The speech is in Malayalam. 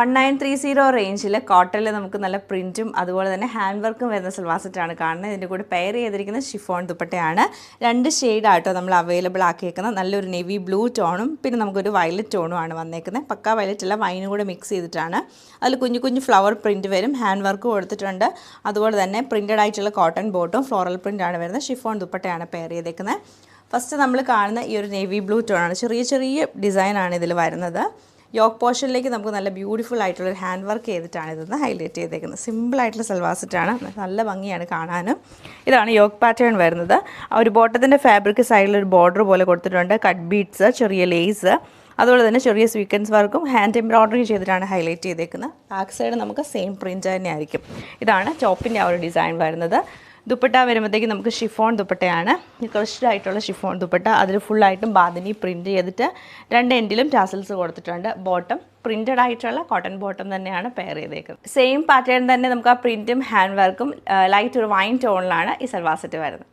1930 റേഞ്ചിൽ കോട്ടണിൽ നമുക്ക് നല്ല പ്രിൻറ്റും അതുപോലെ തന്നെ ഹാൻഡ് വർക്കും വരുന്ന സൽവാർ സെറ്റാണ് കാണുന്നത്. ഇതിൻ്റെ കൂടെ പെയർ ചെയ്തിരിക്കുന്ന ഷിഫോൺ ദുപ്പട്ടയാണ്. 2 ഷെയ്ഡായിട്ടോ നമ്മൾ അവൈലബിൾ ആക്കിയേക്കുന്നത്. നല്ലൊരു നേവി ബ്ലൂ ടോണും പിന്നെ നമുക്കൊരു വയലറ്റ് ടോണും ആണ് വന്നേക്കുന്നത്. പക്ക വയലറ്റ് അല്ല, വൈനും കൂടെ മിക്സ് ചെയ്തിട്ടാണ്. അതിൽ കുഞ്ഞു കുഞ്ഞു ഫ്ലവർ പ്രിൻറ്റ് വരും, ഹാൻഡ് വർക്ക് കൊടുത്തിട്ടുണ്ട്. അതുപോലെ തന്നെ പ്രിൻറ്റഡ് ആയിട്ടുള്ള കോട്ടൺ ബോട്ടും ഫ്ലോറൽ പ്രിൻ്റാണ് വരുന്നത്. ഷിഫോൺ ദുപ്പട്ടയാണ് പെയർ ചെയ്തേക്കുന്നത്. ഫസ്റ്റ് നമ്മൾ കാണുന്ന ഈ ഒരു നേവി ബ്ലൂ ടോണാണ്. ചെറിയ ചെറിയ ഡിസൈനാണ് ഇതിൽ വരുന്നത്. യോക്ക് പോർഷനിലേക്ക് നമുക്ക് നല്ല ബ്യൂട്ടിഫുൾ ആയിട്ടുള്ളൊരു ഹാൻഡ് വർക്ക് ചെയ്തിട്ടാണ് ഇതൊന്ന് ഹൈലൈറ്റ് ചെയ്തേക്കുന്നത്. സിമ്പിളായിട്ടുള്ള സൽവാർ സെറ്റാണ്, നല്ല ഭംഗിയാണ് കാണാനും. ഇതാണ് യോക്ക് പാറ്റേൺ വരുന്നത്. ആ ഒരു ബോട്ടത്തിൻ്റെ ഫാബ്രിക് സൈഡിലൊരു ബോർഡർ പോലെ കൊടുത്തിട്ടുണ്ട്. കട്ട് ബീഡ്സ്, ചെറിയ ലേസ്, അതുപോലെ തന്നെ ചെറിയ സ്വീക്വൻസ് വർക്കും ഹാൻഡ് എംബ്രോയ്ഡറി ചെയ്തിട്ടാണ് ഹൈലൈറ്റ് ചെയ്തേക്കുന്നത്. ബാക്ക് സൈഡ് നമുക്ക് സെയിം പ്രിൻറ്റ് തന്നെ ആയിരിക്കും. ഇതാണ് ടോപ്പിൻ്റെ ആ ഒരു ഡിസൈൻ വരുന്നത്. ദുപ്പട്ട വരുമ്പോഴത്തേക്ക് നമുക്ക് ഷിഫോൺ ദുപ്പട്ടയാണ്. ക്രഷ്ഡ് ആയിട്ടുള്ള ഷിഫോൺ ദുപ്പട്ട. അതിൽ ഫുള്ളായിട്ടും ബാന്തിനി പ്രിൻറ്റ് ചെയ്തിട്ട് 2 എൻഡിലും ടാസൽസ് കൊടുത്തിട്ടുണ്ട്. ബോട്ടം പ്രിൻറ്റഡ് ആയിട്ടുള്ള കോട്ടൺ ബോട്ടം തന്നെയാണ് പെയർ ചെയ്തേക്കുന്നത്. സെയിം പാറ്റേൺ തന്നെ നമുക്ക് ആ പ്രിൻറ്റും ഹാൻഡ് വർക്കും ലൈറ്റ് ഒരു വൈൻ ടോണിലാണ് ഈ സൽവാർ സെറ്റ് വരുന്നത്.